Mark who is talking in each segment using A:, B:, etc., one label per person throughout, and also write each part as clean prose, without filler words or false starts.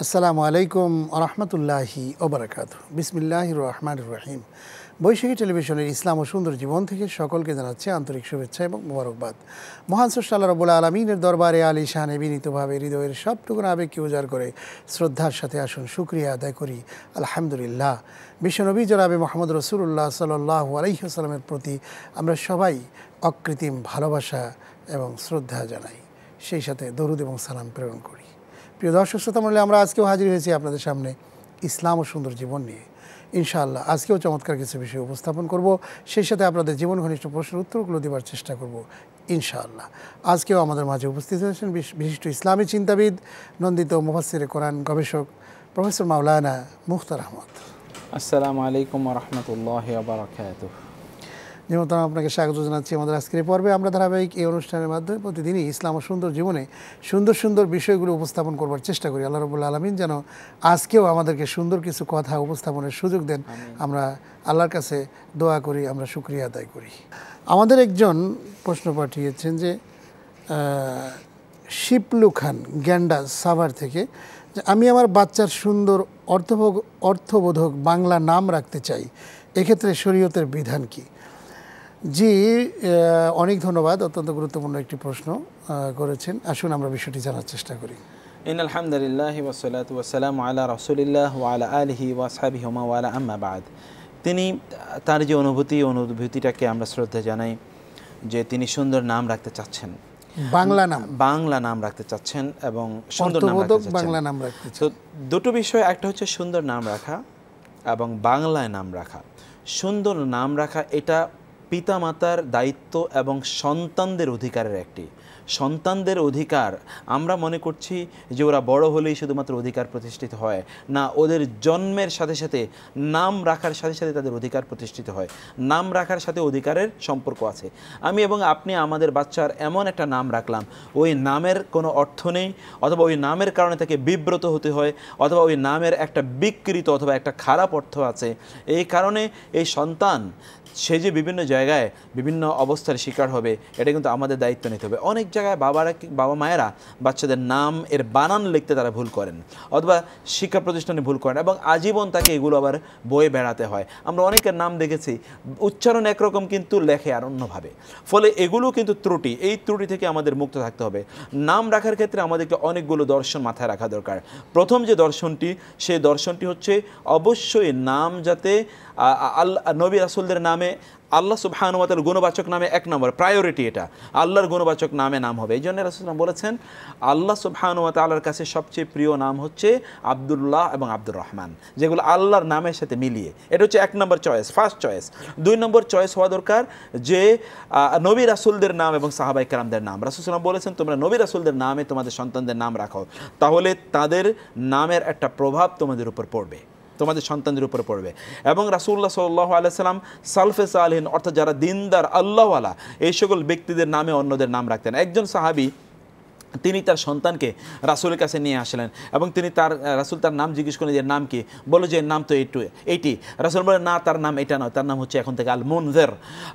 A: আসসালামু আলাইকুম আরহামতুল্লাহি ওবারাকাতুহু। বিসমিল্লাহির রহমানির রহিম। বৈশাখী টেলিভিশনের ইসলাম ও সুন্দর জীবন থেকে সকলকে জানাচ্ছে আন্তরিক শুভেচ্ছা এবং মোবারকবাদ। মহান স্রষ্টা আল্লাহ রাব্বুল আলামিনের দরবারে আলিশানে বিনীতভাবে হৃদয়ের সবটুকুন আবেগকে উজাড় করে শ্রদ্ধার সাথে আসুন শুকরিয়া আদায় করি আলহামদুলিল্লাহ। বিশ্বনবী জনাবে মুহাম্মদ রাসূলুল্লাহ সাল্লাল্লাহু আলাইহি ওয়াসাল্লামের প্রতি আমরা সবাই অকৃত্রিম ভালোবাসা এবং শ্রদ্ধা জানাই, সেই সাথে দরুদ এবং সালাম প্রেরণ করি। প্রিয় দর্শক শ্রোতা মণ্ডলী, আমরা আজকেও হাজির হয়েছি আপনাদের সামনে ইসলাম ও সুন্দর জীবন নিয়ে। ইনশাআল্লাহ আজকেও চমৎকার কিছু বিষয় উপস্থাপন করব, সেই সাথে আপনাদের জীবন ঘনিষ্ঠ প্রশ্নের উত্তরগুলো দেওয়ার চেষ্টা করব ইনশাআল্লাহ। আজকেও আমাদের মাঝে উপস্থিত হয়েছেন বিশিষ্ট ইসলামী চিন্তাবিদ, নন্দিত মুফাসসিরে কোরআন গবেষক প্রফেসর মাওলানা মুখতার আহমদ।
B: আসসালামু আলাইকুম ওয়া রাহমাতুল্লাহি ওয়া বারাকাতুহু।
A: যেমন আপনাকে স্বাগত জানাচ্ছি আমাদের আজকের পর্বে। আমরা ধারাবাহিক এই অনুষ্ঠানের মাধ্যমে প্রতিদিনই ইসলাম ও সুন্দর জীবনে সুন্দর সুন্দর বিষয়গুলো উপস্থাপন করবার চেষ্টা করি। আল্লাহ রাব্বুল আলামিন যেন আজকেও আমাদেরকে সুন্দর কিছু কথা উপস্থাপনের সুযোগ দেন, আমরা আল্লাহর কাছে দোয়া করি, আমরা শুকরিয়া আদায় করি। আমাদের একজন প্রশ্ন পাঠিয়েছেন যে শিপলু খান গ্যান্ডা সাভার থেকে, যে আমি আমার বাচ্চার সুন্দর অর্থবোধক বাংলা নাম রাখতে চাই, এক্ষেত্রে শরীয়তের বিধান কি? জি, অনেক ধন্যবাদ। অত্যন্ত গুরুত্বপূর্ণ একটি প্রশ্ন করেছেন। আসুন আমরা বিষয়টি জানার চেষ্টা করি।
B: ইন্নাল হামদুলিল্লাহি ওয়াস সালাতু ওয়াস সালামু আলা রাসূলিল্লাহ ওয়া আলা আলিহি ওয়া আসহাবিহি ওয়া ওয়ালা আম্মা বাদ। তিনি তার যে অনুভূতিটাকে আমরা শ্রদ্ধা জানাই, যে তিনি সুন্দর নাম রাখতে চাচ্ছেন, বাংলা নাম রাখতে চাচ্ছেন এবং সুন্দর নাম রাখতে চাচ্ছেন, বাংলা নাম রাখতে চাচ্ছেন। তো দুটো বিষয়, একটা হচ্ছে সুন্দর নাম রাখা এবং বাংলায় নাম রাখা। সুন্দর নাম রাখা এটা পিতামাতার দায়িত্ব এবং সন্তানদের অধিকারের একটি। সন্তানদের অধিকার, আমরা মনে করছি যে ওরা বড় হলেই শুধুমাত্র অধিকার প্রতিষ্ঠিত হয় না, ওদের জন্মের সাথে সাথে নাম রাখার সাথে সাথে তাদের অধিকার প্রতিষ্ঠিত হয়। নাম রাখার সাথে অধিকারের সম্পর্ক আছে। আমি এবং আপনি আমাদের বাচ্চার এমন একটা নাম রাখলাম, ওই নামের কোনো অর্থ নেই, অথবা ওই নামের কারণে তাকে বিব্রত হতে হয়, অথবা ওই নামের একটা বিকৃত অথবা একটা খারাপ অর্থ আছে। এই কারণে এই সন্তান সে যে বিভিন্ন জায়গায় বিভিন্ন অবস্থার শিকার হবে, এটা কিন্তু আমাদের দায়িত্ব নিতে হবে। অনেক জায়গায় বাবা মায়েরা বাচ্চাদের নাম এর বানান লিখতে তারা ভুল করেন, অথবা শিক্ষা প্রতিষ্ঠানে ভুল করেন, এবং আজীবন তাকে এগুলো আবার বয়ে বেড়াতে হয়। আমরা অনেকের নাম দেখেছি উচ্চারণ একরকম কিন্তু লেখে আর অন্যভাবে, ফলে এগুলো কিন্তু ত্রুটি। এই ত্রুটি থেকে আমাদের মুক্ত থাকতে হবে। নাম রাখার ক্ষেত্রে আমাদেরকে অনেকগুলো দর্শন মাথায় রাখা দরকার। প্রথম যে দর্শনটি, সেই দর্শনটি হচ্ছে অবশ্যই নাম যাতে নবী রাসূলদের নামে আল্লাহ সুবহানাহু ওয়া তাআলার গুণবাচক নামে এক নম্বর প্রায়োরিটি, এটা আল্লাহর গুণবাচক নামে নাম হবে। এই জন্য রাসূল বলেছেন আল্লাহ সুবহানাহু ওয়া তাআলার কাছে সবচেয়ে প্রিয় নাম হচ্ছে আব্দুল্লাহ এবং আব্দুর রহমান, যেগুলো আল্লাহর নামের সাথে মিলিয়ে। এটা হচ্ছে এক নম্বর চয়েস, ফার্স্ট চয়েস। দুই নম্বর চয়েস হওয়া দরকার যে নবী রাসূলদের নাম এবং সাহাবায়ে কেরামদের নাম। রাসূল বলেছেন তোমরা নবী রাসূলদের নামে তোমাদের সন্তানদের নাম রাখো, তাহলে তাদের নামের একটা প্রভাব তোমাদের উপর পড়বে, তোমাদের সন্তানদের উপরে পড়বে। এবং রাসূলুল্লাহ সাল্লাল্লাহু আলাইহি সাল্লাম সালফে সালিহিন, অর্থাৎ যারা দিনদার আল্লাহওয়ালা, এই সকল ব্যক্তিদের নামে অন্যদের নাম রাখতেন। একজন সাহাবী তিনি তার সন্তানকে রাসূলের কাছে নিয়ে আসলেন এবং রাসূল তার নাম জিজ্ঞেস করলেন যে নাম কি? বলল যে নাম তো এইটি। রাসূল বলেন না, তার নাম এটা নয়, তার নাম হচ্ছে এখন থেকে আল মুনজির।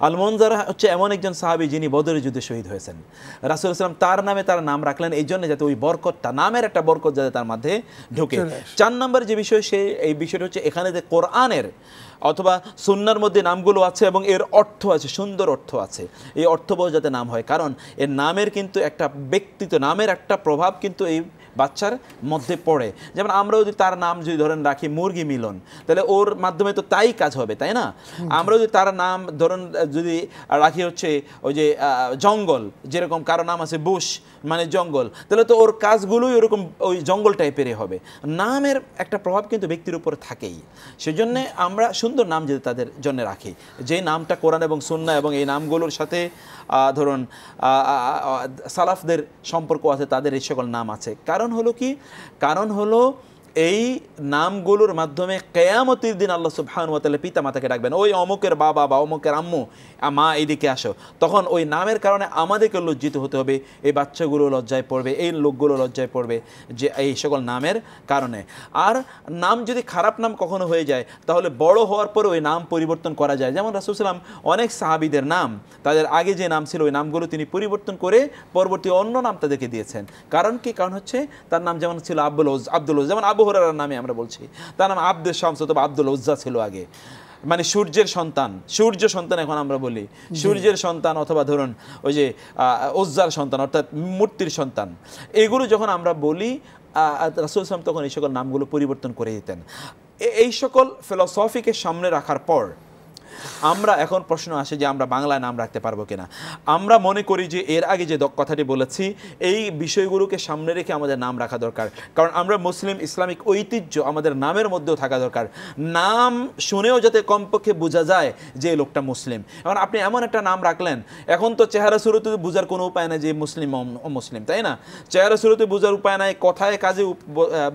B: আল মুনজির হচ্ছে এমন একজন সাহাবী যিনি বদরের যুদ্ধে শহীদ হয়েছেন। রাসূল সাল্লাল্লাহু তার নামে তার নাম রাখলেন এই জন্য যাতে ওই বরকতটা, নামের একটা বরকত যাতে তার মধ্যে ঢোকে। 4 নম্বর যে বিষয়, এই বিষয়টা হচ্ছে এখানে যে কোরআনের অথবা সুন্নাহর মধ্যে নামগুলো আছে এবং এর অর্থ আছে, সুন্দর অর্থ আছে, এই অর্থবহ যাতে নাম হয়। কারণ এর নামের কিন্তু একটা ব্যক্তিত্ব, নামের একটা প্রভাব কিন্তু এই বাচ্চার মধ্যে পড়ে। যেমন আমরা যদি তার নাম যদি ধরেন রাখি মুরগি মিলন, তাহলে ওর মাধ্যমে তো তাই কাজ হবে, তাই না? আমরা যদি তার নাম ধরেন যদি রাখি হচ্ছে ওই যে জঙ্গল, যেরকম কারো নাম আছে বুশ মানে জঙ্গল, তাহলে তো ওর কাজগুলোই ওরকম ওই জঙ্গল টাইপেরই হবে। নামের একটা প্রভাব কিন্তু ব্যক্তির উপর থাকেই। সেজন্য আমরা সুন্দর নাম যদি তাদের জন্য রাখি, যে নামটা কোরআন এবং সুন্নাহ এবং এই নামগুলোর সাথে ধরুন সালাফদের সম্পর্ক আছে, তাদের এই সকল নাম আছে। কারণ হলো কি? কারণ হলো এই নামগুলোর মাধ্যমে কিয়ামতের দিন আল্লাহ সুবহানাহু ওয়া তাআলা পিতা মাতাকে ডাকবেন, ওই অমুকের বাবা বা অমুকের আম্মু, মা এদিকে আসো। তখন ওই নামের কারণে আমাদেরকে লজ্জিত হতে হবে, এই বাচ্চাগুলো লজ্জায় পড়বে, এই লোকগুলো লজ্জায় পড়বে যে এই সকল নামের কারণে। আর নাম যদি খারাপ নাম কখনো হয়ে যায়, তাহলে বড় হওয়ার পরে ওই নাম পরিবর্তন করা যায়। যেমন রাসূল সাল্লাল্লাহু আলাইহি ওয়াসাল্লাম অনেক সাহাবীদের নাম, তাদের আগে যে নাম ছিল ওই নামগুলো তিনি পরিবর্তন করে পরবর্তী অন্য নাম তাদেরকে দিয়েছেন। কারণ কি? কারণ হচ্ছে তার নাম যেমন ছিল আব্দুল ওজ, যেমন আবু হুরায়রার নামে আমরা বলছি, তার নাম আব্দুল শামস অথবা আব্দুল উজ্জা ছিল আগে, মানে সূর্যের সন্তান, সূর্য সন্তান এখন আমরা বলি, সূর্যের সন্তান অথবা ধরুন ওই যে উজ্জার সন্তান অর্থাৎ মূর্তির সন্তান, এগুলো যখন আমরা বলি রাসূল সাল্লাল্লাহু তখন এই সকল নামগুলো পরিবর্তন করে দিতেন। এই সকল ফিলসফিকে সামনে রাখার পর আমরা এখন প্রশ্ন আসে যে আমরা বাংলায় নাম রাখতে পারবো কিনা। আমরা মনে করি যে এর আগে যে কথাটি বলেছি এই বিষয়গুলোকে সামনে রেখে আমাদের নাম রাখা দরকার, কারণ আমরা মুসলিম, ইসলামিক ঐতিহ্য আমাদের নামের মধ্যেও থাকা দরকার। নাম শুনেও যাতে কমপক্ষে বোঝা যায় যে এই লোকটা মুসলিম। এখন আপনি এমন একটা নাম রাখলেন, এখন তো চেহারা শুরুতে বোঝার কোনো উপায় নাই যে মুসলিম অমুসলিম, তাই না? চেহারা শুরুতে বোঝার উপায় নাই, কথায় কাজে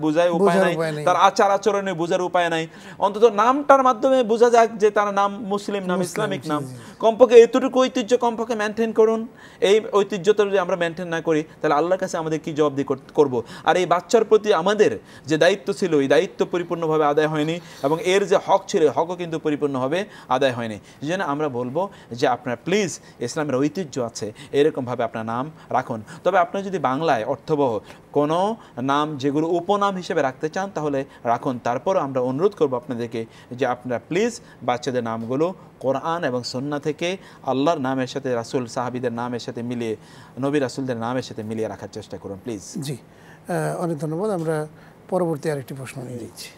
B: বোঝায় উপায় নাই, তার আচার আচরণে বোঝার উপায় নাই, অন্তত নামটার মাধ্যমে বোঝা যাক যে তার নাম মুসলিম নাম, ইসলামিক নাম। কমপক্ষে এতটুকু ঐতিহ্য কমপক্ষে মেনটেন করুন। এই ঐতিহ্যটা যদি আমরা মেনটেন না করি তাহলে আল্লাহর কাছে আমাদের কি জবাবদিহি করব? আর এই বাচ্চার প্রতি আমাদের যে দায়িত্ব ছিল এই দায়িত্ব পরিপূর্ণভাবে আদায় হয়নি, এবং এর যে হক ছিল হকও কিন্তু পরিপূর্ণভাবে আদায় হয়নি। এই জন্য আমরা বলবো যে আপনারা প্লিজ, ইসলামের ঐতিহ্য আছে, এরকমভাবে আপনার নাম রাখুন। তবে আপনার যদি বাংলায় অর্থবহ কোনো নাম যেগুলো উপনাম হিসেবে রাখতে চান তাহলে রাখুন। তারপরও আমরা অনুরোধ করব আপনাদেরকে যে আপনারা প্লিজ বাচ্চাদের নামগুলো কোরআন এবং সুন্নাহ থেকে আল্লাহর নামের সাথে, রাসূল সাহাবীদের নামের সাথে মিলিয়ে, নবী রাসূলদের নামের সাথে মিলিয়ে রাখার চেষ্টা করুন প্লিজ।
A: জি, অনেক ধন্যবাদ। আমরা পরবর্তী আরেকটি প্রশ্ন নিয়ে নিচ্ছি।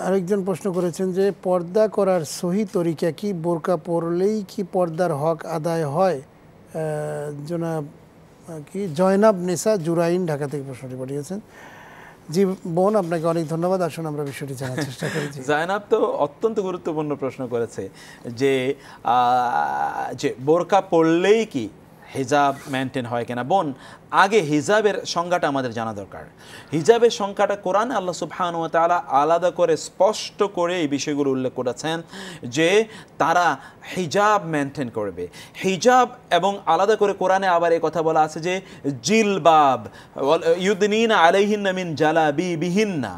A: আরেকজন প্রশ্ন করেছেন যে পর্দা করার সহি তরিকা কি? বোরকা পরলেই কি পর্দার হক আদায় হয়? জনাব কি জয়নাব নেসা জুরাইন ঢাকা থেকে প্রশ্নটি পাঠিয়েছেন। জি বোন, আপনাকে অনেক ধন্যবাদ। আসুন আমরা বিষয়টি জানার চেষ্টা করি।
B: জায়নাব তো অত্যন্ত গুরুত্বপূর্ণ প্রশ্ন করেছে যে বোরকা পরলেই কি হিজাব মেনটেন হয় কিনা। বোন, আগে হিজাবের সংজ্ঞাটা আমাদের জানা দরকার। হিজাবের সংখ্যাটা কোরআনে আল্লাহ সুবহানাহু ওয়া তাআলা আলাদা করে স্পষ্ট করে এই বিষয়গুলো উল্লেখ করেছেন যে তারা হিজাব মেনটেন করবে। হিজাব এবং আলাদা করে কোরআনে আবার এই কথা বলা আছে যে জিলবাব ইউদনিনা আলাইহিন্না মিন জালাবিবিহিন্না,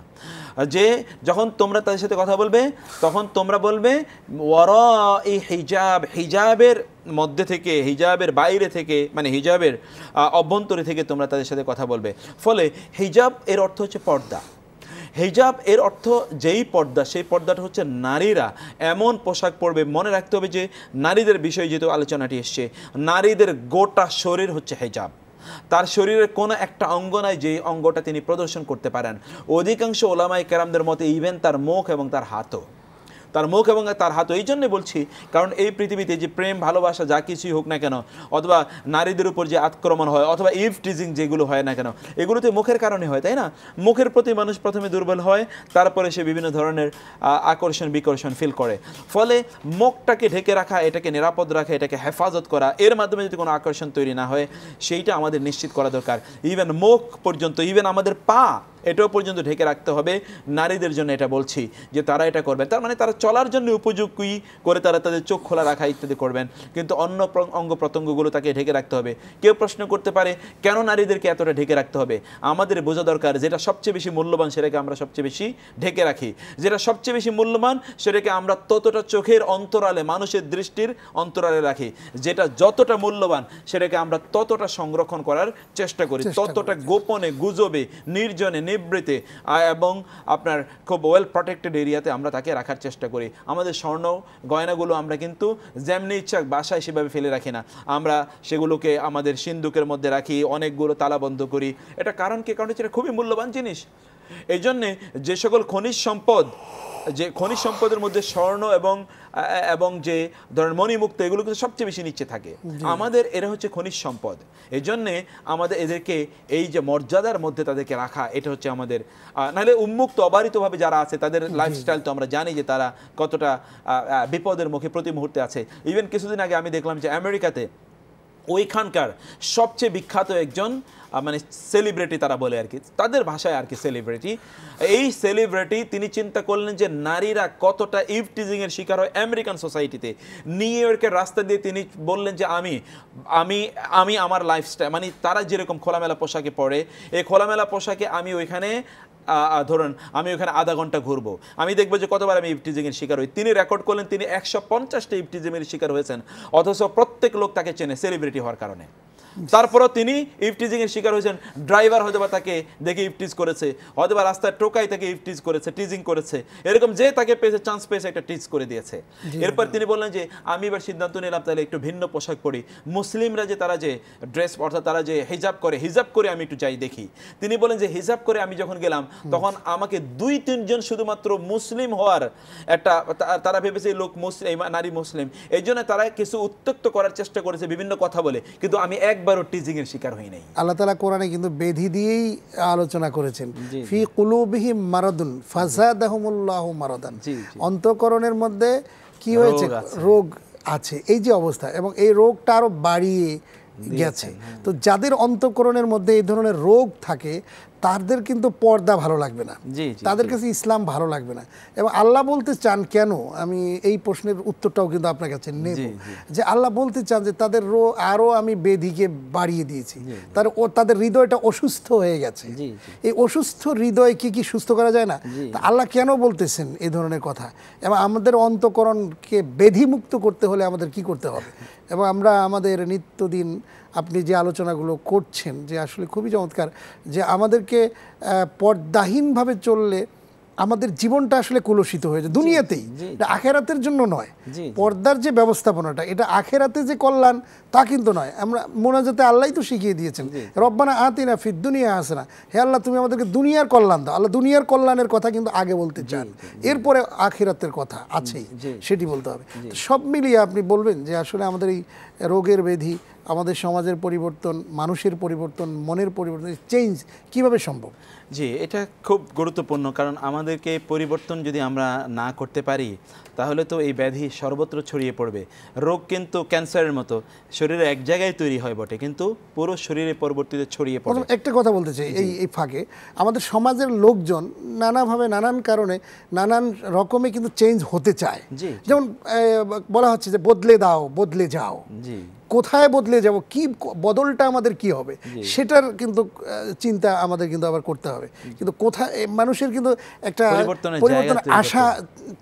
B: যে যখন তোমরা তাদের সাথে কথা বলবে তখন তোমরা বলবে ওয়ারাই হিজাব, হিজাবের মধ্যে থেকে, হিজাবের বাইরে থেকে, মানে হিজাবের অভ্যন্তরে থেকে তোমরা তাদের সাথে কথা বলবে। ফলে হিজাব এর অর্থ হচ্ছে পর্দা। হিজাব এর অর্থ যেই পর্দা, সেই পর্দাটা হচ্ছে নারীরা এমন পোশাক পরবে। মনে রাখতে হবে যে নারীদের বিষয়ে যেহেতু আলোচনাটি এসছে, নারীদের গোটা শরীর হচ্ছে হিজাব। তার শরীরের কোনো একটা অঙ্গ নাই যে অঙ্গটা তিনি প্রদর্শন করতে পারেন। অধিকাংশ ওলামায়ে কেরামদের মতে ইভেন তার মুখ এবং তার হাতও, তার মুখ এবং তার হাত। এই জন্যে বলছি কারণ এই পৃথিবীতে যে প্রেম ভালোবাসা যা কিছুই হোক না কেন, অথবা নারীদের উপর যে আক্রমণ হয় অথবা ইভ টিজিং যেগুলো হয় না কেন, এগুলোতে মুখের কারণে হয়, তাই না? মুখের প্রতি মানুষ প্রথমে দুর্বল হয়, তারপরে সে বিভিন্ন ধরনের আকর্ষণ বিকর্ষণ ফিল করে। ফলে মুখটাকে ঢেকে রাখা, এটাকে নিরাপদ রাখা, এটাকে হেফাজত করা, এর মাধ্যমে যদি কোনো আকর্ষণ তৈরি না হয় সেইটা আমাদের নিশ্চিত করা দরকার। ইভেন মুখ পর্যন্ত, ইভেন আমাদের পা, এটাও পর্যন্ত ঢেকে রাখতে হবে নারীদের জন্য। এটা বলছি যে তারা এটা করবেন, তার মানে তারা চলার জন্য উপযোগী করে তারা তাদের চোখ খোলা রাখা ইত্যাদি করবেন, কিন্তু অন্য অঙ্গ প্রত্যঙ্গগুলো তাকে ঢেকে রাখতে হবে। কেউ প্রশ্ন করতে পারে কেন নারীদেরকে এতটা ঢেকে রাখতে হবে? আমাদের বোঝা দরকার যেটা সবচেয়ে বেশি মূল্যবান সেটাকে আমরা সবচেয়ে বেশি ঢেকে রাখি। যেটা সবচেয়ে বেশি মূল্যবান সেটাকে আমরা ততটা চোখের অন্তরালে, মানুষের দৃষ্টির অন্তরালে রাখি। যেটা যতটা মূল্যবান সেটাকে আমরা ততটা সংরক্ষণ করার চেষ্টা করি, ততটা গোপনে, গুজবে, নির্জনে, নিবৃতে এবং আপনার খুব ওয়েল প্রটেক্টেড এরিয়াতে আমরা তাকে রাখার চেষ্টা করি। আমাদের স্বর্ণ গয়নাগুলো আমরা কিন্তু যেমনি ইচ্ছা বাসায় সেভাবে ফেলে রাখি না, আমরা সেগুলোকে আমাদের সিন্দুকের মধ্যে রাখি, অনেকগুলো তালাবন্ধ করি। এটা কারণ কি? কারণ এটা খুবই মূল্যবান জিনিস। এই জন্যে যে সকল খনিজ সম্পদ, যে খনিজ সম্পদের মধ্যে স্বর্ণ এবং যে ধরেন মণিমুক্ত, এগুলো কিন্তু সবচেয়ে বেশি নিচে থাকে। আমাদের এরা হচ্ছে খনিজ সম্পদ। এই জন্যে আমাদের এদেরকে এই যে মর্যাদার মধ্যে তাদেরকে রাখা, এটা হচ্ছে আমাদের। নাহলে উন্মুক্ত অবারিতভাবে যারা আছে তাদের লাইফস্টাইল তো আমরা জানি যে তারা কতটা বিপদের মুখে প্রতি মুহূর্তে আছে। ইভেন কিছুদিন আগে আমি দেখলাম যে আমেরিকাতে ওইখানকার সবচেয়ে বিখ্যাত একজন মানে সেলিব্রিটি তারা বলে আর কি, তাদের ভাষায় আর কি সেলিব্রিটি, এই সেলিব্রিটি তিনি চিন্তা করলেন যে নারীরা কতটা ইভ টিজিংয়ের শিকার হয় আমেরিকান সোসাইটিতে। নিউ ইয়র্কের রাস্তা দিয়ে তিনি বললেন যে আমি আমার লাইফস্টাইল, মানে তারা যেরকম খোলামেলা পোশাকে পরে, এই খোলামেলা পোশাকে আমি ওইখানে ধরুন আমি ওখানে আধা ঘন্টা ঘুরবো, আমি দেখবো যে কতবার আমি ইভটিজিংয়ের শিকার হই। তিনি রেকর্ড করলেন তিনি 150টা ইভটিজিংয়ের শিকার হয়েছেন, অথচ প্রত্যেক লোক তাকে চেনে সেলিব্রিটি হওয়ার কারণে। তারপরও তিনি ইফটিজিং এর শিকার হয়েছেন। ড্রাইভার হয়তো বা তাকে দেখে ইফটিজ করেছে, হয়তো বা রাস্তায় টোকাই তাকে ইফটিজ করেছে, টিজিং করেছে, এরকম যে তাকে পেয়েছে, চান্স পেয়েছে, একটা টিজ করে দিয়েছে। এরপর তিনি বললেন যে আমি এবার সিদ্ধান্ত নিলাম তাহলে একটু ভিন্ন পোশাক পরি, মুসলিমরা যে তারা যে ড্রেস, অর্থাৎ তারা যে হিজাব করে, হিজাব করে আমি একটু যাই দেখি। তিনি বলেন যে হিজাব করে আমি যখন গেলাম তখন আমাকে 2-3 জন শুধুমাত্র মুসলিম হওয়ার একটা, তারা ভেবেছে এই লোক মুসলিম, নারী মুসলিম, এই জন্য তারা কিছু উত্ত্যক্ত করার চেষ্টা করেছে বিভিন্ন কথা বলে, কিন্তু আমি একবারও টিজিং এর শিকার হই নাই।
A: আল্লাহ তাআলা কোরআনে কিন্তু বেধি দিয়েই আলোচনা করেছেন, ফি কুলুবিহিম মারাদুন ফাযাদাহুমুল্লাহু মারাদান, অন্তঃকরণের মধ্যে কি হয়েছে, রোগ আছে, এই যে অবস্থা, এবং এই রোগটা আরো বাড়িয়ে গেছে। তো যাদের অন্তঃকরণের মধ্যে এই ধরনের রোগ থাকে তাদের কিন্তু পর্দা ভালো লাগবে না, তাদের কাছে ইসলাম ভালো লাগবে না। এবং আল্লাহ বলতে চান কেন, আমি এই প্রশ্নের উত্তরটাও কিন্তু আপনার কাছে নেব, যে আল্লাহ বলতে চান যে তাদের আরো আমি বেধিকে বাড়িয়ে দিয়েছি, তাদের হৃদয়টা অসুস্থ হয়ে গেছে। এই অসুস্থ হৃদয় কি সুস্থ করা যায় না? তা আল্লাহ কেন বলতেছেন এই ধরনের কথা? এবং আমাদের অন্তঃকরণকে বেধিমুক্ত করতে হলে আমাদের কি করতে হবে? এবং আমরা আমাদের নিত্যদিন আপনি যে আলোচনাগুলো করছেন যে আসলে খুবই চমৎকার, যে আমাদেরকে পর্দাহীনভাবে চললে আমাদের জীবনটা আসলে কলুষিত হয়ে যায় দুনিয়াতেই, এটা আখেরাতের জন্য নয়। পর্দার যে ব্যবস্থাপনাটা, এটা আখেরাতে যে কল্যাণ তা কিন্তু নয়। আমরা মোনাজাতে আল্লাহই তো শিখিয়ে দিয়েছেন, রব্বানা আতিনা ফিদ দুনিয়া হাসানা, হে আল্লাহ তুমি আমাদেরকে দুনিয়ার কল্যাণ দাও। আল্লাহ দুনিয়ার কল্যাণের কথা কিন্তু আগে বলতে চান, এরপরে আখেরাতের কথা আছেই, সেটি বলতে হবে। সব মিলিয়ে আপনি বলবেন যে আসলে আমাদের এই রোগের ব্যাধি, আমাদের সমাজের পরিবর্তন, মানুষের পরিবর্তন, মনের পরিবর্তন, চেঞ্জ কিভাবে সম্ভব?
B: জি, এটা খুব গুরুত্বপূর্ণ, কারণ আমাদেরকে পরিবর্তন যদি আমরা না করতে পারি তাহলে তো এই ব্যাধি সর্বত্র ছড়িয়ে পড়বে। রোগ কিন্তু ক্যান্সারের মতো শরীরে এক জায়গায় তৈরি হয় বটে, কিন্তু পুরো শরীরে পরবর্তীতে ছড়িয়ে পড়ে।
A: একটা কথা বলতে চাই এই ফাঁকে, আমাদের সমাজের লোকজন নানাভাবে নানান কারণে নানান রকমে কিন্তু চেঞ্জ হতে চায়। যেমন বলা হচ্ছে যে বদলে দাও, বদলে যাও। কোথায় বদলে যাব, কি বদলটা আমাদের কি হবে, সেটার কিন্তু চিন্তা আমাদের কিন্তু আবার করতে হবে। কিন্তু কোথায় মানুষের কিন্তু একটা পরিবর্তন আশা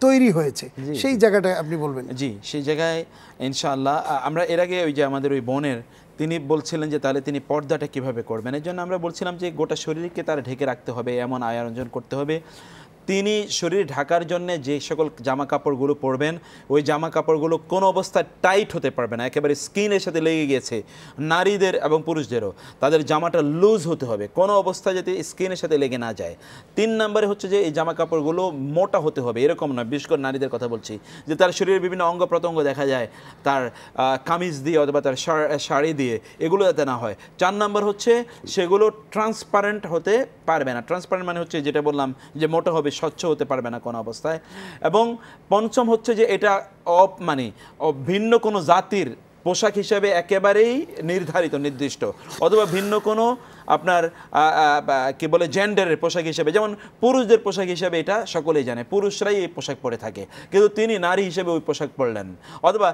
A: তৈরি হয়েছে, সেই জায়গাটা আপনি বলবেন।
B: জি, সেই জায়গায় ইনশাআল্লাহ আমরা এর আগে ওই যে আমাদের ওই বোনের তিনি বলছিলেন যে তাহলে তিনি পর্দাটা কিভাবে করবেন, এর জন্য আমরা বলছিলাম যে গোটা শরীরকে তার ঢেকে রাখতে হবে, এমন আয়োজন করতে হবে। তিনি শরীর ঢাকার জন্য যে সকল জামা কাপড়গুলো পরবেন, ওই জামা কাপড়গুলো কোনো অবস্থায় টাইট হতে পারবে না, একেবারে স্কিনের সাথে লেগে গেছে। নারীদের এবং পুরুষদেরও তাদের জামাটা লুজ হতে হবে, কোনো অবস্থায় যাতে স্কিনের সাথে লেগে না যায়। 3 নম্বরে হচ্ছে যে এই জামা কাপড়গুলো মোটা হতে হবে, এরকম নয়, বিশেষ করে নারীদের কথা বলছি, যে তার শরীরের বিভিন্ন অঙ্গ প্রত্যঙ্গ দেখা যায় তার কামিজ দিয়ে অথবা তার শাড়ি দিয়ে, এগুলো যাতে না হয়। 4 নম্বর হচ্ছে সেগুলো ট্রান্সপারেন্ট হতে পারবে না। ট্রান্সপারেন্ট মানে হচ্ছে যেটা বললাম যে মোটা হবে, স্বচ্ছ হতে পারবে না কোনো অবস্থায়। এবং 5ম হচ্ছে যে এটা ভিন্ন কোনো জাতির পোশাক হিসেবে একেবারেই নির্ধারিত, নির্দিষ্ট, অথবা ভিন্ন কোনো আপনার কি বলে জেন্ডারের পোশাক হিসেবে, যেমন পুরুষদের পোশাক হিসেবে এটা সকলেই জানে, পুরুষরাই এই পোশাক পরে থাকে, কিন্তু তিনি নারী হিসেবে ওই পোশাক পরলেন। অথবা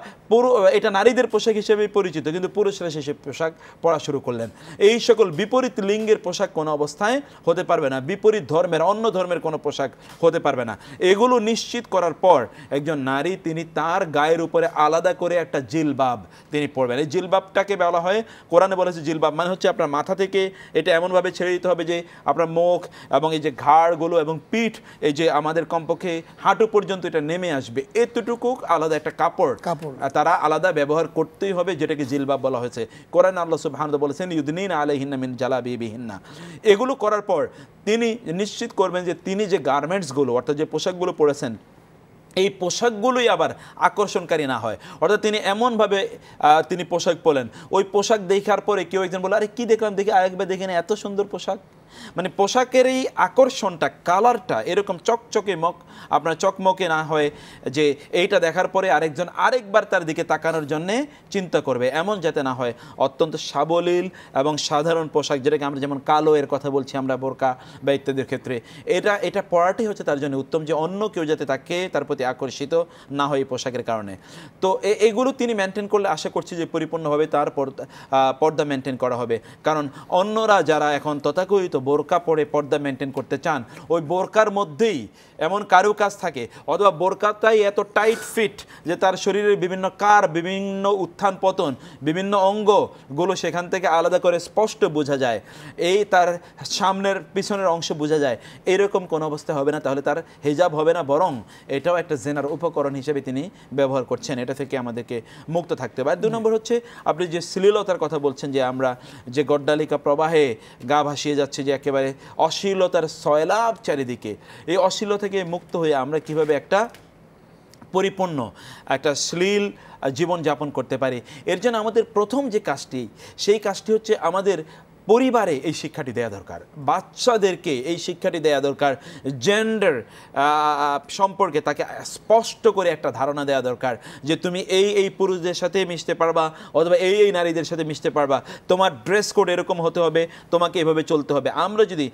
B: এটা নারীদের পোশাক হিসেবেই পরিচিত, কিন্তু পুরুষরা সে পোশাক পরা শুরু করলেন। এই সকল বিপরীত লিঙ্গের পোশাক কোনো অবস্থায় হতে পারবে না, বিপরীত ধর্মের, অন্য ধর্মের কোনো পোশাক হতে পারবে না। এগুলো নিশ্চিত করার পর একজন নারী তিনি তার গায়ের উপরে আলাদা করে একটা জিলবাব তিনি পরবেন। এই জিলবাবটাকে বলা হয়, কোরআনে বলেছে জিলবাব মানে হচ্ছে আপনার মাথা থেকে এটা এমনভাবে ছেড়ে দিতে হবে যে আপনার মুখ এবং এই যে ঘাড়গুলো এবং পিঠ, এই যে আমাদের কমপক্ষে হাঁটু পর্যন্ত এটা নেমে আসবে, এতটুকু আলাদা একটা কাপড় তারা আলাদা ব্যবহার করতেই হবে, যেটাকে জিলবাব বলা হয়েছে। কোরআনে আল্লাহ সুবহানাহু বলেছেন ইউদনিনা আলাইহিন্না মিন জালাবিবিহিন্না। এগুলো করার পর তিনি নিশ্চিত করবেন যে তিনি যে গার্মেন্টসগুলো অর্থাৎ যে পোশাকগুলো পরেছেন এই পোশাকগুলোই আবার আকর্ষণকারী না হয়। অর্থাৎ তিনি এমনভাবে তিনি পোশাক পরলেন, ওই পোশাক দেখার পরে কেউ একজন বলে আরে কি দেখলাম, দেখি আরেকবার দেখে না, এত সুন্দর পোশাক। মানে পোশাকের এই আকর্ষণটা, কালারটা এরকম চকচকে আপনার চকমকে না হয় যে এইটা দেখার পরে আরেকজন আরেকবার তার দিকে তাকানোর জন্যে চিন্তা করবে, এমন যাতে না হয়। অত্যন্ত সাবলীল এবং সাধারণ পোশাক, যেটাকে আমরা যেমন কালো এর কথা বলছি আমরা বোরকা বা ইত্যাদির ক্ষেত্রে, এটা পরাটাই হচ্ছে তার জন্য উত্তম, যে অন্য কেউ যাতে তাকে তার প্রতি আকর্ষিত না হয় এই পোশাকের কারণে। তো এগুলো তিনি মেনটেন করলে আশা করছি যে পরিপূর্ণভাবে তার পর্দা মেনটেন করা হবে। কারণ অন্যরা যারা এখন তথাকথিত বোরকা পরে পর্দা মেনটেন করতে চান, ওই বোরকার মধ্যেই এমন কারুকাজ থাকে অথবা বোরকাটাই এত টাইট ফিট যে তার শরীরের বিভিন্ন বিভিন্ন উত্থান পতন, বিভিন্ন অঙ্গগুলো সেখান থেকে আলাদা করে স্পষ্ট বোঝা যায়, এই তার সামনের পিছনের অংশ বোঝা যায়, এরকম কোনো অবস্থা হবে না, তাহলে তার হিজাব হবে না, বরং এটাও একটা জেনার উপকরণ হিসেবে তিনি ব্যবহার করছেন। এটা থেকে আমাদেরকে মুক্ত থাকতে হবে। আর 2 নম্বর হচ্ছে আপনি যে শ্লীলতার কথা বলছেন, যে আমরা যে গড্ডালিকা প্রবাহে গা ভাসিয়ে যাচ্ছে, যে একেবারে অশ্লীলতার সয়লাভ চারিদিকে, এই অশ্লীলতা থেকে মুক্ত হয়ে আমরা কিভাবে একটা পরিপূর্ণ একটা শ্লীল জীবনযাপন করতে পারি, এর জন্য আমাদের প্রথম যে কাজটি, সেই কাজটি হচ্ছে আমাদের পরিবারে এই শিক্ষাটি দেওয়া দরকার, বাচ্চাদেরকে এই শিক্ষাটি দেওয়া দরকার, জেন্ডার সম্পর্কে তাকে স্পষ্ট করে একটা ধারণা দেওয়া দরকার যে তুমি এই পুরুষদের সাথে মিশতে পারবা অথবা এই নারীদের সাথে মিশতে পারবা, তোমার ড্রেস কোড এরকম হতে হবে, তোমাকে এভাবে চলতে হবে। আমরা যদি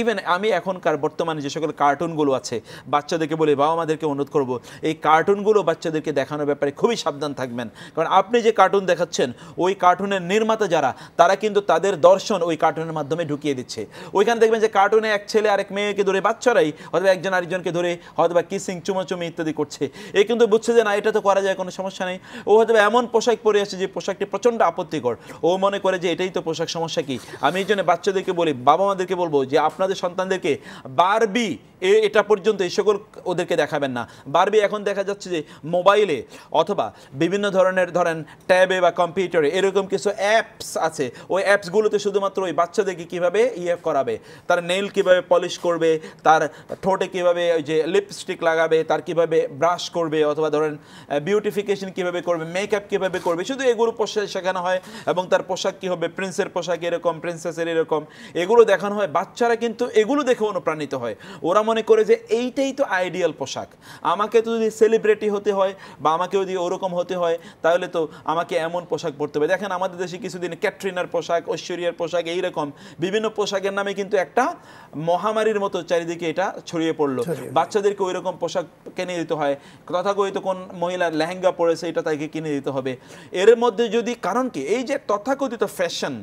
B: ইভেন আমি এখনকার বর্তমানে যে সকল কার্টুনগুলো আছে, বাচ্চাদেরকে বলি, বাবা মাদেরকে অনুরোধ করব এই কার্টুনগুলো বাচ্চাদেরকে দেখানোর ব্যাপারে খুবই সাবধান থাকবেন, কারণ আপনি যে কার্টুন দেখাচ্ছেন ওই কার্টুনের নির্মাতা যারা, তারা কিন্তু তাদের ওই কার্টুনের মাধ্যমে ঢুকিয়ে দিচ্ছে। ওইখানে দেখবেন যে কার্টুনে এক ছেলে আরেক মেয়েকে ধরে, বাচ্চারাই অথবা একজন আরেকজনকে ধরে হয়তো বা কিসিং, চুমাচুমি ইত্যাদি করছে। এ কিন্তু বুঝছে যে না, এটা তো করা যায়, কোনো সমস্যা নেই। ও হয়তো এমন পোশাক পরে আসে যে পোশাকটি প্রচণ্ড আপত্তিকর, ও মনে করে যে এটাই তো পোশাক, সমস্যা কি। আমি এই জন্য বাচ্চাদেরকে বলি, বাবা মাদেরকে বলবো যে আপনাদের সন্তানদেরকে বারবি এটা পর্যন্ত এই সকল ওদেরকে দেখাবেন না। বারবি এখন দেখা যাচ্ছে যে মোবাইলে অথবা বিভিন্ন ধরনের ধরেন ট্যাবে বা কম্পিউটারে এরকম কিছু অ্যাপস আছে, ওই অ্যাপসগুলোতে শুধুমাত্র ওই বাচ্চাদেরকে কীভাবে করাবে, তার নেইল কীভাবে পলিশ করবে, তার ঠোঁটে কীভাবে ওই যে লিপস্টিক লাগাবে, তার কীভাবে ব্রাশ করবে, অথবা ধরেন বিউটিফিকেশন কীভাবে করবে, মেকআপ কীভাবে করবে, শুধু এগুলো পোশাক শেখানো হয়। এবং তার পোশাক কী হবে, প্রিন্সের পোশাক এরকম, প্রিন্সেসের এরকম, এগুলো দেখানো হয়। বাচ্চারা কিন্তু এগুলো দেখে অনুপ্রাণিত হয়, ওরা মনে করে যে এইটাই তো আইডিয়াল পোশাক, আমাকে তো যদি সেলিব্রিটি হতে হয় বা আমাকে যদি ওরকম হতে হয় তাহলে তো আমাকে এমন পোশাক পরতে হবে। দেখেন আমাদের দেশে কিছুদিন ক্যাটরিনার পোশাক, ঐশ্বরিয়ার পোশাক, এইরকম বিভিন্ন পোশাকের নামে কিন্তু একটা মহামারীর মতো চারিদিকে এটা ছড়িয়ে পড়লো। বাচ্চাদেরকে ওই রকম পোশাক কিনে দিতে হয়, তথাকথিত কোন মহিলার লেহেঙ্গা পরেছে এটা তাকে কিনে দিতে হবে। এর মধ্যে যদি, কারণ কি, এই যে তথাকথিত ফ্যাশন,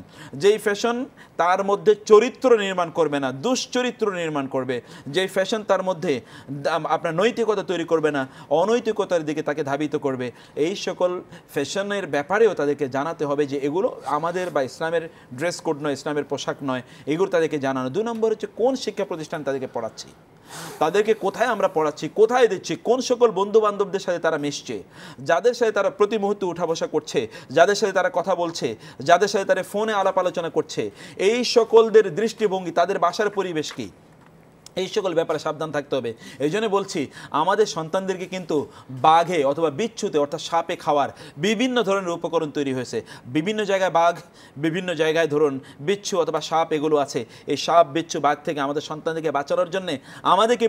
B: যেই ফ্যাশন তার মধ্যে চরিত্র নির্মাণ করবে না, দুশ্চরিত্র নির্মাণ করবে, যেই ফ্যাশন তার মধ্যে আপনার নৈতিকতা তৈরি করবে না, অনৈতিকতার দিকে তাকে ধাবিত করবে, এই সকল ফ্যাশনের ব্যাপারেও তাদেরকে জানাতে হবে যে এগুলো আমাদের বা ইসলামের ড্রেস কোড নয়, ইসলামের পোশাক নয়, এগুলো তাদেরকে জানানো। 2 নম্বর হচ্ছে কোন শিক্ষা প্রতিষ্ঠান তাদেরকে পড়াচ্ছি, তাদেরকে কোথায় আমরা পড়াচ্ছি, কোথায় দিচ্ছি, কোন সকল বন্ধু বান্ধবদের সাথে তারা মিশছে, যাদের সাথে তারা প্রতি মুহূর্তে উঠা বসা করছে, যাদের সাথে তারা কথা বলছে, যাদের সাথে তারা ফোনে আলাপ আলোচনা করছে, এই সকলদের দৃষ্টিভঙ্গি, তাদের বাসার পরিবেশ কি, এই সকল ব্যাপারে সাবধান থাকতে হবে। এই জন্য বলছি আমাদের সন্তানদেরকে কিন্তু বাঘে অথবা বিচ্ছুতে অর্থাৎ সাপে খাওয়ার বিভিন্ন ধরনের উপকরণ তৈরি হয়েছে। বিভিন্ন জায়গায় বাঘ, বিভিন্ন জায়গায় ধরুন বিচ্ছু অথবা সাপ এগুলো আছে। এই সাপ, বিচ্ছু, বাঘ থেকে আমাদের সন্তানদেরকে বাঁচানোর জন্যে আমাদেরকে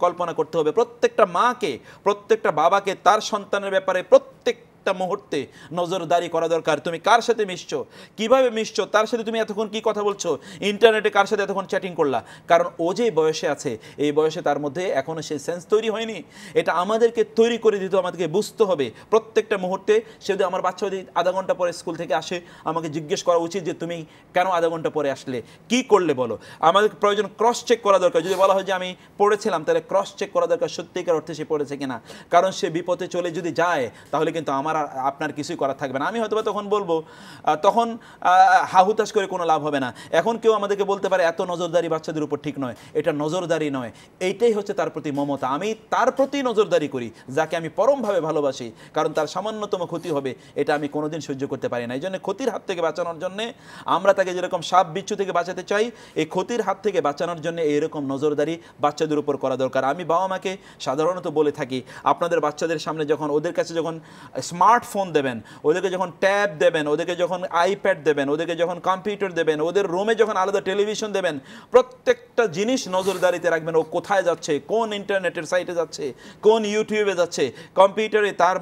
B: কল্পনা করতে হবে, প্রত্যেকটা মাকে, প্রত্যেকটা বাবাকে তার সন্তানের ব্যাপারে প্রত্যেকটা মুহূর্তে নজরদারি করা দরকার। তুমি কার সাথে মিশছো, কিভাবে মিশছো, তার সাথে তুমি এতক্ষণ কি কথা বলছো, ইন্টারনেটে কার সাথে এতক্ষণ চ্যাটিং করলা, কারণ ও যে বয়সে আছে এই বয়সে তার মধ্যে এখনো সেই সেন্স তৈরি হয়নি। এটা আমাদেরকে তৈরি করে দিতে, আমাদেরকে বুঝতে হবে প্রত্যেকটা মুহূর্তে। সে যদি, আমার বাচ্চা যদি আধা ঘন্টা পরে স্কুল থেকে আসে, আমাকে জিজ্ঞেস করা উচিত যে তুমি কেন আধা ঘন্টা পরে আসলে, কি করলে বলো। আমাদের প্রয়োজন ক্রস চেক করা দরকার। যদি বলা হয় যে আমি পড়েছিলাম, তাহলে ক্রস চেক করা দরকার সত্যিকার অর্থে সে পড়েছে কিনা, কারণ সে বিপদে চলে যদি যায় তাহলে কিন্তু আমার আপনার কিছুই করা থাকবে না। আমি হয়তো তখন বলবো, তখন হাহুতাশ করে কোনো লাভ হবে না। এখন কেউ আমাদেরকে বলতে পারে এত নজরদারি বাচ্চাদের উপর ঠিক নয়, এটা নজরদারি নয়, এইটাই হচ্ছে তার প্রতি মমতা। আমি তার প্রতি নজরদারি করি, যাকে আমি পরমভাবে ভালোবাসি, কারণ তার সামান্যতম ক্ষতি হবে এটা আমি কোনোদিন সহ্য করতে পারি না। এই জন্য ক্ষতির হাত থেকে বাঁচানোর জন্য আমরা তাকে যেরকম সাপ বিচ্ছু থেকে বাঁচাতে চাই, এই ক্ষতির হাত থেকে বাঁচানোর জন্য এইরকম নজরদারি বাচ্চাদের উপর করা দরকার। আমি বাবা মাকে সাধারণত বলে থাকি, আপনাদের বাচ্চাদের সামনে যখন, ওদের কাছে যখন স্মার্টফোন দেবেন, ওদেরকে যখন ট্যাব দেবেন, ওদেরকে যখন আইপ্যাড দেবেন, ওদেরকে যখন কম্পিউটার দেবেন, ওদের রুমে যখন আলাদা টেলিভিশন দেবেন, প্রত্যেকটা জিনিস নজরদারিতে রাখবেন। ও কোথায় যাচ্ছে, কোন ইন্টারনেটের সাইটে যাচ্ছে, কোন ইউটিউবে যাচ্ছে, কম্পিউটারে, তার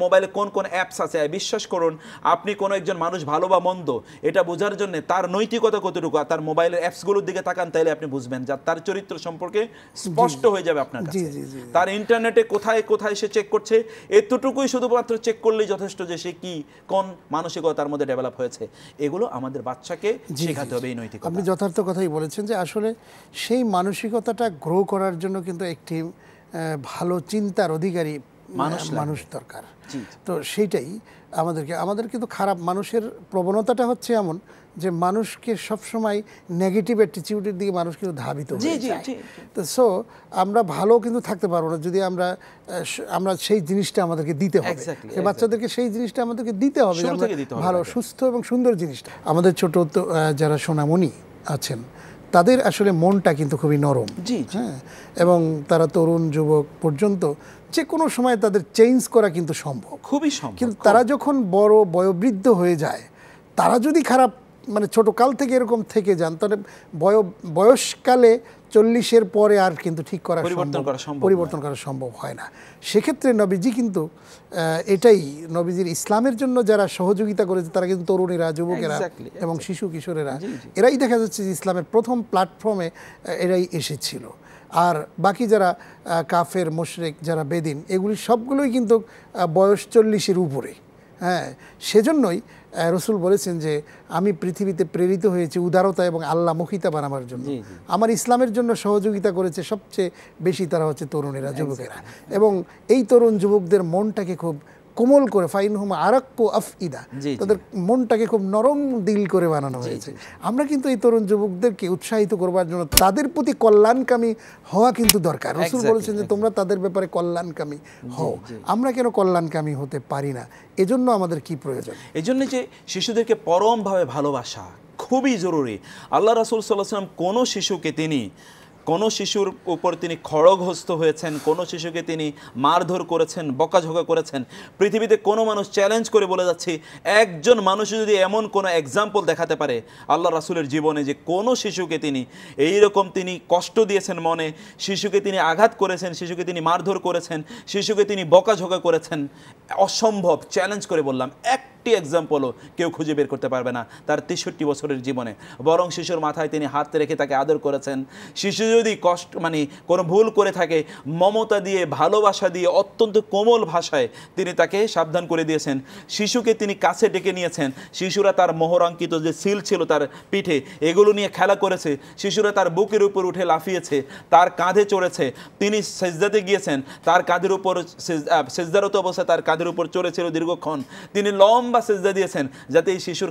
B: মোবাইলে কোন কোন অ্যাপস আছে। বিশ্বাস করুন, আপনি কোনো একজন মানুষ ভালো বা মন্দ এটা বোঝার জন্য তার নৈতিকতা কতটুকু, তার মোবাইলের অ্যাপসগুলোর দিকে তাকান, তাইলে আপনি বুঝবেন যা তার চরিত্র সম্পর্কে স্পষ্ট হয়ে যাবে আপনার কাছে। তার ইন্টারনেটে কোথায় কোথায় সে চেক করছে, এতটুকুই শুধু শুধুমাত্র চেক করলেই যথেষ্ট যে সে কি কোন মানসিকতার মধ্যে ডেভেলপ হয়েছে। এগুলো আমাদের বাচ্চাকে শেখাতে হবে এই নৈতিকতা।
A: আপনি যথার্থ কথাই বলেছেন যে আসলে সেই মানসিকতাটা গ্রো করার জন্য কিন্তু একটি ভালো চিন্তার অধিকারী মানুষ দরকার। তো সেইটাই আমাদের কিন্তু খারাপ মানুষের প্রবণতাটা হচ্ছে এমন যে মানুষকে সবসময় নেগেটিভ অ্যাটিটিউডের দিকে মানুষ কিন্তু ধাবিত হয়ে যায়। তো সো আমরা ভালো কিন্তু থাকতে পারবো না যদি আমরা সেই জিনিসটা আমাদেরকে দিতে হবে, বাচ্চাদেরকে সেই জিনিসটা আমাদেরকে দিতে হবে, ভালো সুস্থ এবং সুন্দর জিনিসটা। আমাদের ছোট যারা সোনামণি আছেন তাদের আসলে মনটা কিন্তু খুবই নরম, হ্যাঁ, এবং তারা তরুণ যুবক পর্যন্ত যে কোনো সময় তাদের চেঞ্জ করা কিন্তু সম্ভব, খুবই সম্ভব। কিন্তু তারা যখন বড় বয়োবৃদ্ধ হয়ে যায়, তারা যদি খারাপ মানে ছোট কাল থেকে এরকম থেকে যান, তাহলে বয়সকালে 40-এর পরে আর কিন্তু ঠিক করা পরিবর্তন করা সম্ভব হয় না। সেক্ষেত্রে নবীজি কিন্তু এটাই নবীজির ইসলামের জন্য যারা সহযোগিতা করেছে তারা কিন্তু তরুণীরা, যুবকেরা এবং শিশু কিশোরেরা, এরাই দেখা যাচ্ছে যে ইসলামের প্রথম প্ল্যাটফর্মে এরাই এসেছিল। আর বাকি যারা কাফের, মুশরিক, যারা বেদিন, এগুলি সবগুলোই কিন্তু বয়স 40-এর উপরে। হ্যাঁ, সেজন্যই রসুল বলেছেন যে আমি পৃথিবীতে প্রেরিত হয়েছি উদারতা এবং আল্লাহমুখিতা বানাবার জন্য। আমার ইসলামের জন্য সহযোগিতা করেছে সবচেয়ে বেশি তারা হচ্ছে তরুণেরা, যুবকেরা। এবং এই তরুণ যুবকদের মনটাকে খুব কোমল করে, ফাইনহুম আরাক্কু আফইদা, তাদের মনটাকে খুব নরম দিল করে বানানো হয়েছে। আমরা কিন্তু এই তরুণ যুবকদেরকে উৎসাহিত করবার জন্য তাদের প্রতি কল্যাণকামী হওয়া কিন্তু দরকার। রাসূল বলেছেন যে তোমরা তাদের ব্যাপারে কল্যাণকামী হও। আমরা কেন কল্যাণকামী হতে পারি না? এজন্য আমাদের কি প্রয়োজন?
B: এজন্য যে শিশুদেরকে পরমভাবে ভালোবাসা খুবই জরুরি। আল্লাহ রাসূল সাল্লাল্লাহু আলাইহি ওয়াসাল্লাম কোনো শিশুর উপর তিনি খড়গহস্ত হয়েছেন, কোনো শিশুকে তিনি মারধর করেছেন, বকাঝকা করেছেন। পৃথিবীতে কোনো মানুষ চ্যালেঞ্জ করে বলে যাচ্ছে, একজন মানুষ যদি এমন কোনো এক্সাম্পল দেখাতে পারে আল্লাহ রাসূলের জীবনে যে কোনো শিশুকে তিনি এইরকম তিনি কষ্ট দিয়েছেন মনে, শিশুকে তিনি আঘাত করেছেন, শিশুকে তিনি মারধর করেছেন, শিশুকে তিনি বকাঝকা করেছেন, অসম্ভব, চ্যালেঞ্জ করে বললাম একটি এক্সাম্পলও কেউ খুঁজে বের করতে পারবে না তার 63 বছরের জীবনে। বরং শিশুর মাথায় তিনি হাত রেখে তাকে আদর করেছেন। শিশু যদি কোনো ভুল করে থাকে, মমতা দিয়ে, ভালোবাসা দিয়ে, অত্যন্ত কোমল ভাষায় তিনি তাকে সাবধান করে দিয়েছেন। শিশুকে তিনি কাছে ডেকে নিয়েছেন। শিশুরা তার মোহরাঙ্কিত যে সিল ছিল তার পিঠে, এগুলো নিয়ে খেলা করেছে। শিশুরা তার বুকের উপর উঠে লাফিয়েছে, তার কাঁধে চড়েছে। তিনি সেজদাতে গিয়েছেন, তার কাঁধের উপর সেজদারত অবস্থায় তার কাঁধের উপর চড়েছিল দীর্ঘক্ষণ। তিনি লম্বা সেজদা দিয়েছেন যাতে এই শিশুর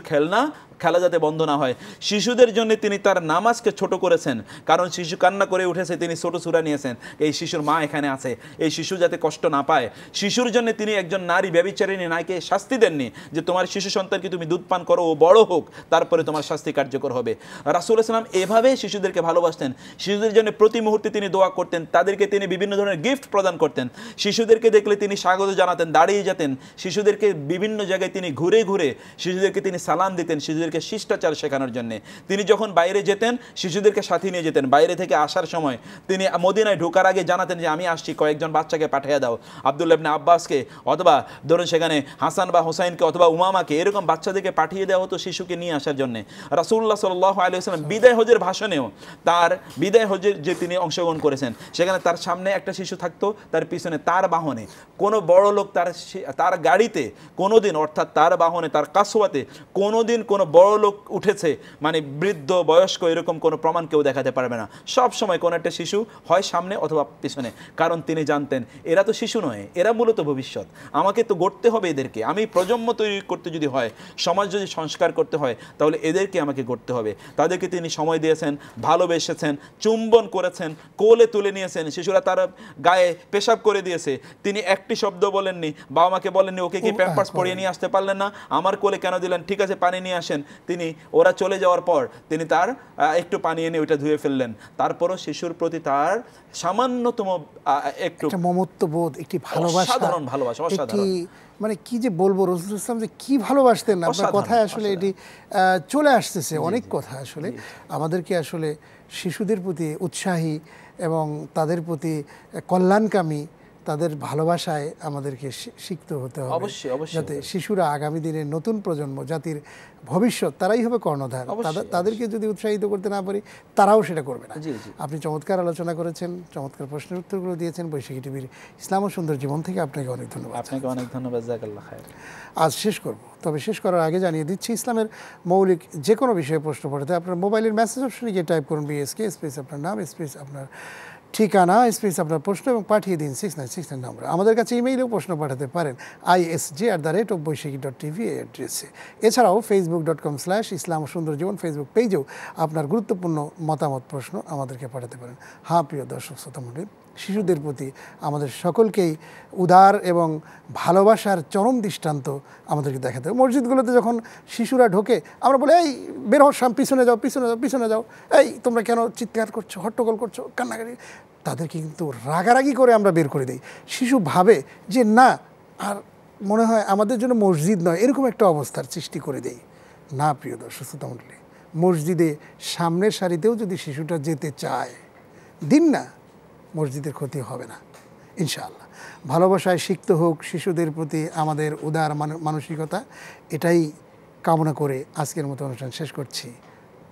B: খেলা যাতে বন্ধ না হয়। শিশুদের জন্য তিনি তার নামাজকে ছোট করেছেন, কারণ শিশু কান্না করে উঠেছে, তিনি ছোট সূরা নিয়েছেন, এই শিশুর মা এখানে আছে, এই শিশু যাতে কষ্ট না পায়। শিশুর জন্য তিনি একজন নারী ব্যভিচারিণী নারীকে শাস্তি দেননি যে তোমার শিশু সন্তানকে তুমি দুধ পান করো, ও বড় হোক, তারপরে তোমার শাস্তি কার্যকর হবে। রাসূল সাল্লাল্লাহু আলাইহি ওয়াসাল্লাম এভাবে শিশুদেরকে ভালোবাসতেন। শিশুদের জন্য প্রতি মুহূর্তে তিনি দোয়া করতেন, তাদেরকে তিনি বিভিন্ন ধরনের গিফট প্রদান করতেন। শিশুদেরকে দেখলে তিনি স্বাগত জানাতেন, দাঁড়িয়ে যেতেন। শিশুদেরকে বিভিন্ন জায়গায় তিনি ঘুরে ঘুরে শিশুদেরকে তিনি সালাম দিতেন, শিশুদেরকে শিষ্টাচার শেখানোর জন্য। তিনি যখন বাইরে যেতেন শিশুদেরকে সাথে নিয়ে যেতেন। বাইরে থেকে আসার সময় তিনি মদিনায় ঢোকার আগে জানাতেন যে আমি আসছি, কয়েকজন বাচ্চাকে পাঠিয়ে দাও, আব্দুল্লাহ ইবনে আব্বাসকে, অথবা ধরুন সেখানে হাসান বা হোসাইনকে অথবা উমামাকে, এরকম বাচ্চাদেরকে পাঠিয়ে দেওয়া হতো শিশুকে নিয়ে আসার জন্য। রাসূলুল্লাহ সাল্লাল্লাহু আলাইহি ওয়াসাল্লাম বিদায় হজের ভাষণেও, তার বিদায় হজের যে তিনি অংশগ্রহণ করেছেন, সেখানে তার সামনে একটা শিশু থাকতো, তার পিছনে তার বাহনে কোনো বড় লোক তার গাড়িতে কোনোদিন, অর্থাৎ তার বাহনে, তার কাসওয়াতে কোনোদিন কোনো বড় লোক উঠেছে মানে বৃদ্ধ বয়স্ক এরকম কোনো প্রমাণ কেউ দেখাতে পারবে না। সব সময় কোনো একটা শিশু হয় সামনে অথবা পিছনে, কারণ তিনি জানতেন এরা তো শিশু নয়, এরা মূলত ভবিষ্যৎ। আমাকে তো গড়তে হবে এদেরকে, আমি প্রজন্ম তৈরি করতে যদি হয়, সমাজ যদি সংস্কার করতে হয়, তাহলে এদেরকে আমাকে গড়তে হবে। তাদেরকে তিনি সময় দিয়েছেন, ভালোবেসেছেন, চুম্বন করেছেন, কোলে তুলে নিয়েছেন। শিশুরা তার গায়ে পেশাব করে দিয়েছে, তিনি একটি শব্দ বলেননি, বাবা মাকে বলেননি ওকে কি প্যাম্পার্স পরিয়ে নিয়ে আসতে পারলেন না, আমার কোলে কেন দিলেন, ঠিক আছে পানি নিয়ে আসেন। তিনি ওরা চলে যাওয়ার পর তিনি তার একটু পানি এনে ওইটা ধুয়ে ফেললেন। তারপরও শিশুর প্রতি তার সামান্যতম একটু
A: মমত্ববোধ, একটি ভালোবাসা,
B: সাধারণ ভালোবাসা, অসাধারণ।
A: মানে কি যে বলবো, রাসূল ইসলাম যে কি ভালোবাসতেন, আপনার কথায় আসলে এটি চলে আসতেছে অনেক কথা। আসলে আমাদেরকে আসলে শিশুদের প্রতি উৎসাহী এবং তাদের প্রতি কল্যাণকামী, তাদের ভালোবাসায় আমাদেরকে শিখতে হতে হবে,
B: অবশ্যই অবশ্যই
A: যাতে শিশুরা আগামী দিনের নতুন প্রজন্ম, জাতির ভবিষ্যৎ, তারাই হবে কর্ণধার। তাদেরকে যদি উৎসাহিত করতে না পারি, তারাও সেটা করবে না।
B: জি জি
A: আপনি চমৎকার আলোচনা করেছেন, চমৎকার প্রশ্নের উত্তরগুলো দিয়েছেন। বৈশাখী টিভির ইসলাম ও সুন্দর জীবন থেকে আপনাকে অনেক ধন্যবাদ।
B: আপনাকে অনেক ধন্যবাদ, জাযাকাল্লাহ খায়ের।
A: আজ শেষ করব, তবে শেষ করার আগে জানিয়ে দিচ্ছি, ইসলামের মৌলিক যে কোনো বিষয়ে প্রশ্ন পাঠাতে আপনার মোবাইলের মেসেজ অপশনে গিয়ে টাইপ করুন BSK স্পেস আপনার নাম স্পেস আপনার ঠিকানা স্পেস আপনার প্রশ্ন এবং পাঠিয়ে দিন 6969 নম্বর। আমাদের কাছে ইমেইলেও প্রশ্ন পাঠাতে পারেন isj@boishakhi.tv এই অ্যাড্রেসে। এছাড়াও facebook.com/ইসলাম ও সুন্দর জীবন ফেসবুক পেজেও আপনার গুরুত্বপূর্ণ মতামত, প্রশ্ন আমাদেরকে পাঠাতে পারেন। হ্যাঁ প্রিয় দর্শক শ্রোতামণ্ডলী, শিশুদের প্রতি আমাদের সকলকেই উদার এবং ভালোবাসার চরম দৃষ্টান্ত আমাদেরকে দেখাতে হবে। মসজিদগুলোতে যখন শিশুরা ঢোকে, আমরা বলি এই বের হও, পিছনে যাও, পিছনে যাও, পিছনে যাও, এই তোমরা কেন চিৎকার করছো, হট্টগোল করছো, কান্নাকাটি। তাদেরকে কিন্তু রাগারাগি করে আমরা বের করে দিই। শিশু ভাবে যে না, আর মনে হয় আমাদের জন্য মসজিদ নয়, এরকম একটা অবস্থার সৃষ্টি করে দেই। না প্রিয় দর্শক শ্রোতামণ্ডলী, মসজিদে সামনের সারিতেও যদি শিশুটা যেতে চায়, দিন না, মসজিদের ক্ষতি হবে না ইনশাআল্লাহ। ভালোবাসায় শিখতে হোক শিশুদের প্রতি আমাদের উদার মানসিকতা, এটাই কামনা করে আজকের মতো অনুষ্ঠান শেষ করছি।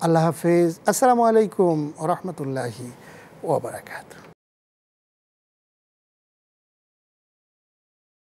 A: আল্লাহ হাফেজ। আসসালামু আলাইকুম ওয়া রাহমাতুল্লাহি ওয়া বারাকাতুহু।